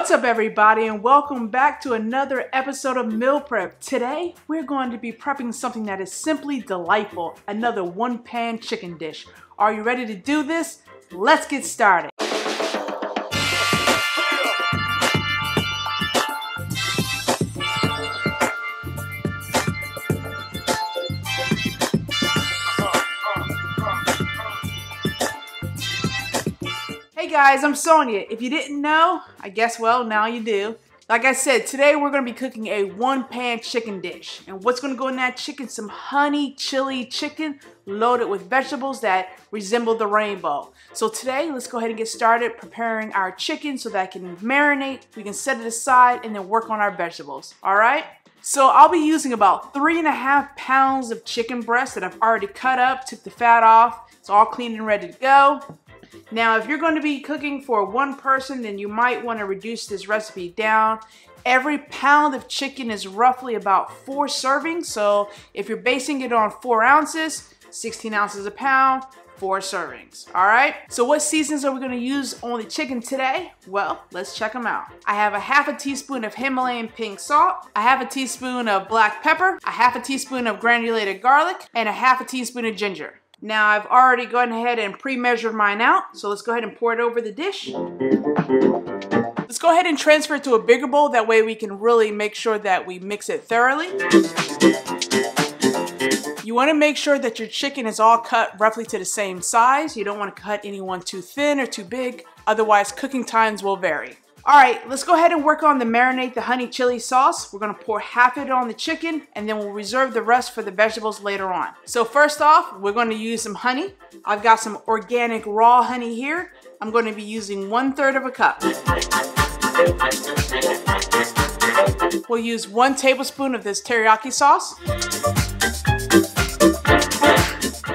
What's up, everybody, and welcome back to another episode of Meal Prep. Today, we're going to be prepping something that is simply delightful, another one-pan chicken dish. Are you ready to do this? Let's get started. Hey guys, I'm Sonya. If you didn't know, I guess, well, now you do. Like I said, today we're going to be cooking a one-pan chicken dish. And what's going to go in that chicken? Some honey chili chicken loaded with vegetables that resemble the rainbow. So today, let's go ahead and get started preparing our chicken so that it can marinate. We can set it aside and then work on our vegetables. All right? So I'll be using about 3.5 pounds of chicken breast that I've already cut up, took the fat off. It's all clean and ready to go. Now, if you're going to be cooking for one person, then you might want to reduce this recipe down. Every pound of chicken is roughly about 4 servings. So if you're basing it on 4 ounces, 16 ounces a pound, 4 servings. All right. So what seasonings are we going to use on the chicken today? Well, let's check them out. I have a ½ teaspoon of Himalayan pink salt, a ½ teaspoon of black pepper, a ½ teaspoon of granulated garlic, and a ½ teaspoon of ginger. Now I've already gone ahead and pre-measured mine out, so let's go ahead and pour it over the dish. Let's go ahead and transfer it to a bigger bowl, that way we can really make sure that we mix it thoroughly. You want to make sure that your chicken is all cut roughly to the same size. You don't want to cut any one too thin or too big, otherwise cooking times will vary. Alright, let's go ahead and work on the marinade, the honey chili sauce. We're going to pour half of it on the chicken and then we'll reserve the rest for the vegetables later on. So first off, we're going to use some honey. I've got some organic raw honey here. I'm going to be using 1/3 of a cup. We'll use 1 tablespoon of this teriyaki sauce.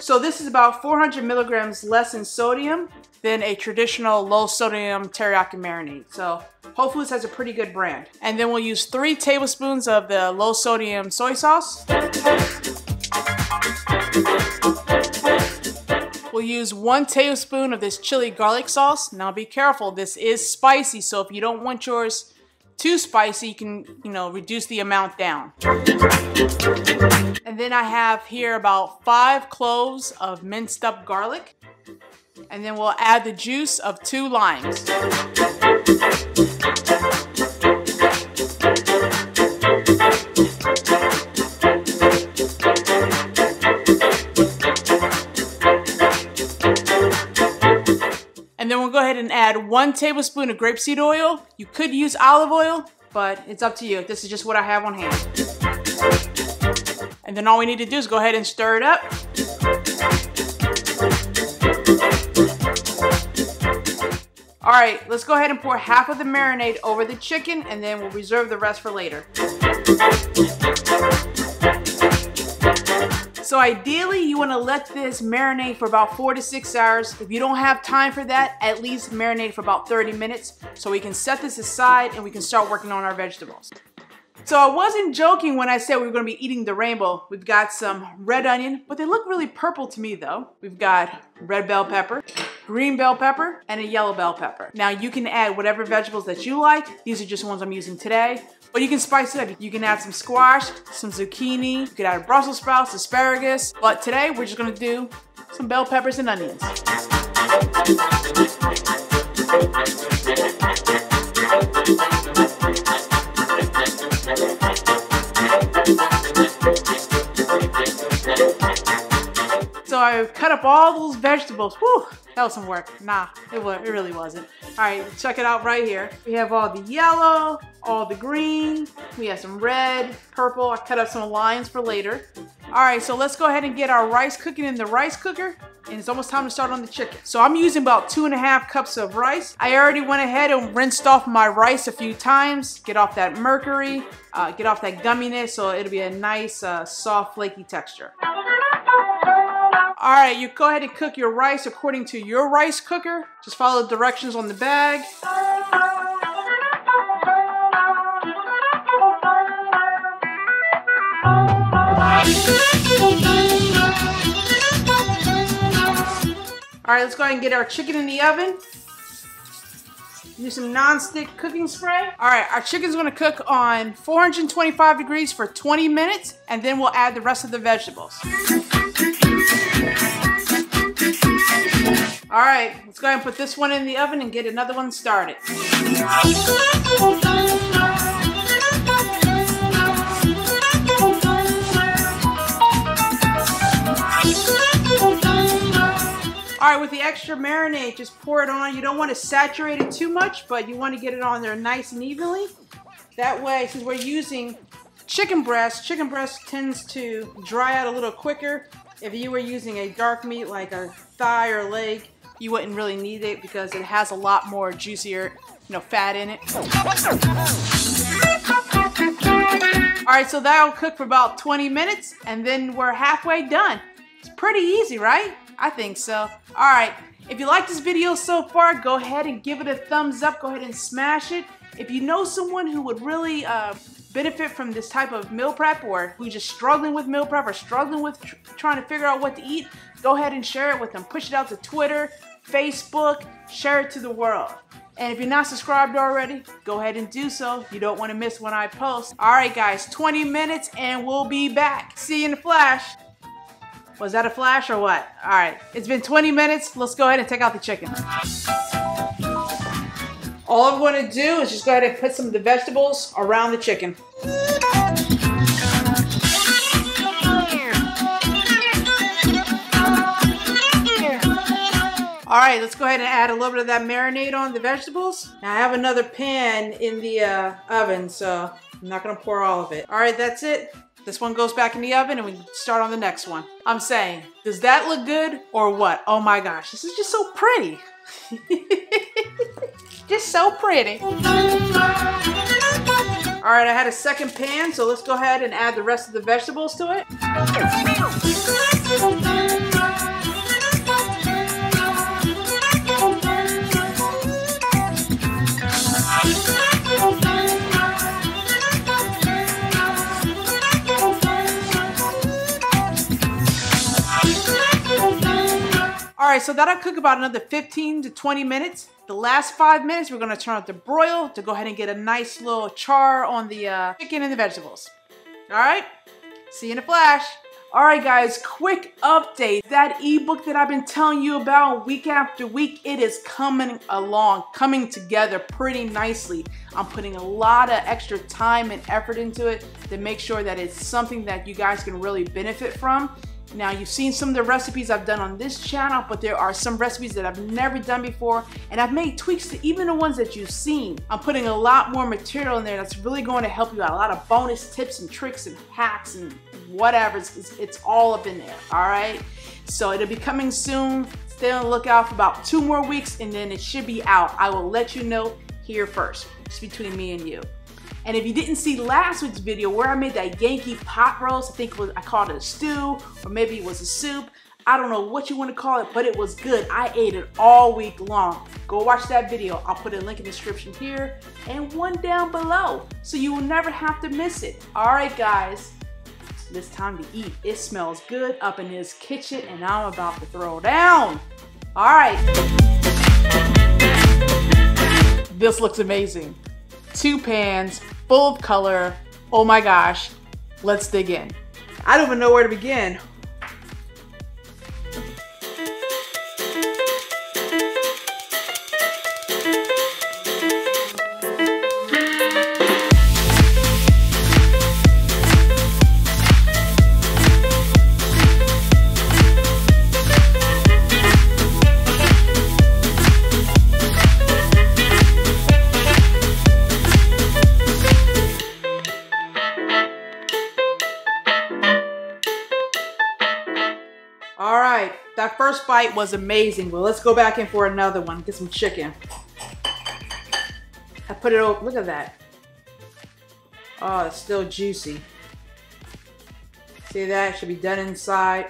So this is about 400 milligrams less in sodium than a traditional low sodium teriyaki marinade. So hopefully this has a pretty good brand. And then we'll use 3 tablespoons of the low sodium soy sauce. We'll use 1 tablespoon of this chili garlic sauce. Now be careful, this is spicy, so if you don't want yours too spicy, you can, reduce the amount down. And then I have here about 5 cloves of minced up garlic. And then we'll add the juice of 2 limes. And then we'll go ahead and add 1 tablespoon of grapeseed oil. You could use olive oil, but it's up to you. This is just what I have on hand. And then all we need to do is go ahead and stir it up. Alright, let's go ahead and pour half of the marinade over the chicken and then we'll reserve the rest for later. So ideally, you want to let this marinate for about 4 to 6 hours. If you don't have time for that, at least marinate for about 30 minutes so we can set this aside and we can start working on our vegetables. So I wasn't joking when I said we were going to be eating the rainbow. We've got some red onion, but they look really purple to me though. We've got red bell pepper, green bell pepper, and a yellow bell pepper. Now you can add whatever vegetables that you like. These are just the ones I'm using today. But you can spice it up. You can add some squash, some zucchini, you could add Brussels sprouts, asparagus. But today we're just going to do some bell peppers and onions. So I've cut up all those vegetables. Whew, that was some work. Nah, it really wasn't. All right, check it out right here. We have all the yellow, all the green. We have some red, purple. I cut up some lines for later. All right, so let's go ahead and get our rice cooking in the rice cooker. And it's almost time to start on the chicken. So I'm using about 2.5 cups of rice. I already went ahead and rinsed off my rice a few times. Get off that mercury, get off that gumminess, so it'll be a nice, soft, flaky texture. All right, you go ahead and cook your rice according to your rice cooker. Just follow the directions on the bag. All right, let's go ahead and get our chicken in the oven. Do some non-stick cooking spray. All right, our chicken's gonna cook on 425 degrees for 20 minutes, and then we'll add the rest of the vegetables. All right, let's go ahead and put this one in the oven and get another one started. All right, with the extra marinade, just pour it on. You don't want to saturate it too much, but you want to get it on there nice and evenly. That way, since we're using chicken breast tends to dry out a little quicker. If you were using a dark meat like a thigh or leg, you wouldn't really need it because it has a lot more juicier, fat in it. All right, so that'll cook for about 20 minutes, and then we're halfway done. It's pretty easy, right? I think so. All right, if you like this video so far, go ahead and give it a thumbs up. Go ahead and smash it. If you know someone who would really benefit from this type of meal prep, or who's just struggling with meal prep or struggling with trying to figure out what to eat, go ahead and share it with them. Push it out to Twitter, Facebook, share it to the world. And if you're not subscribed already, go ahead and do so. You don't want to miss when I post. All right, guys, 20 minutes and we'll be back. See you in the flash. Was that a flash or what? All right, it's been 20 minutes. Let's go ahead and take out the chicken. All I'm going to do is just go ahead and put some of the vegetables around the chicken. All right, let's go ahead and add a little bit of that marinade on the vegetables. Now I have another pan in the oven, so I'm not gonna pour all of it. All right, that's it. This one goes back in the oven and we start on the next one. I'm saying, does that look good or what? Oh my gosh, this is just so pretty. Just so pretty. All right, I had a second pan, so let's go ahead and add the rest of the vegetables to it. All right, so that'll cook about another 15 to 20 minutes. The last 5 minutes, we're gonna turn up the broil to go ahead and get a nice little char on the chicken and the vegetables. All right, see you in a flash. All right, guys, quick update. That ebook that I've been telling you about week after week, it is coming along, coming together pretty nicely. I'm putting a lot of extra time and effort into it to make sure that it's something that you guys can really benefit from. Now, you've seen some of the recipes I've done on this channel, but there are some recipes that I've never done before, and I've made tweaks to even the ones that you've seen. I'm putting a lot more material in there that's really going to help you out. A lot of bonus tips and tricks and hacks and whatever. It's all up in there, all right? So it'll be coming soon. Stay on the lookout for about 2 more weeks, and then it should be out. I will let you know here first. It's between me and you. And if you didn't see last week's video where I made that Yankee pot roast, I called it a stew, or maybe it was a soup. I don't know what you want to call it, but it was good. I ate it all week long. Go watch that video. I'll put a link in the description here and one down below, so you will never have to miss it. All right, guys, it's time to eat. It smells good up in this kitchen, and I'm about to throw down. All right. This looks amazing. 2 pans full of color. Oh my gosh, let's dig in. I don't even know where to begin. All right, that first bite was amazing. Well, let's go back in for another one. Get some chicken. I put it over, look at that. Oh, it's still juicy. See that? Should be done inside.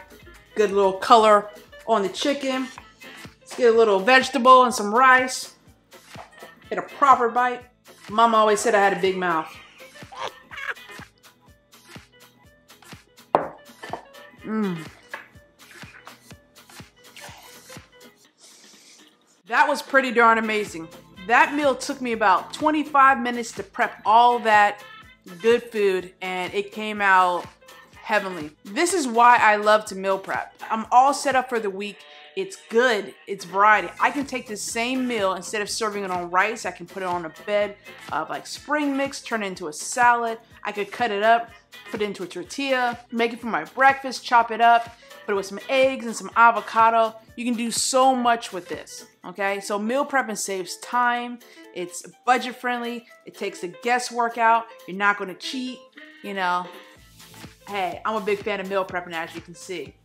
Good little color on the chicken. Let's get a little vegetable and some rice. Get a proper bite. Mama always said I had a big mouth. Mmm. That was pretty darn amazing. That meal took me about 25 minutes to prep all that good food, and it came out heavenly. This is why I love to meal prep. I'm all set up for the week. It's good, it's variety. I can take the same meal, instead of serving it on rice, I can put it on a bed of like spring mix, turn it into a salad. I could cut it up, put it into a tortilla, make it for my breakfast, chop it up, put it with some eggs and some avocado. You can do so much with this, okay? So meal prepping saves time, it's budget friendly, it takes the guesswork out, you're not gonna cheat, you know. Hey, I'm a big fan of meal prepping, as you can see.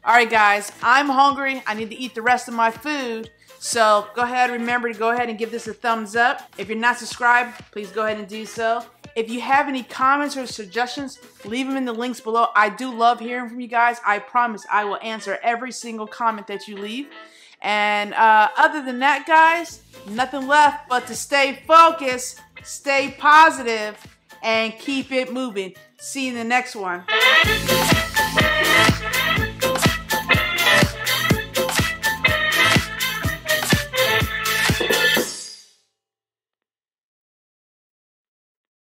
All right, guys, I'm hungry. I need to eat the rest of my food. So go ahead, remember to go ahead and give this a thumbs up. If you're not subscribed, please go ahead and do so. If you have any comments or suggestions, leave them in the links below. I do love hearing from you guys. I promise I will answer every single comment that you leave. And other than that, guys, nothing left but to stay focused, stay positive, and keep it moving. See you in the next one.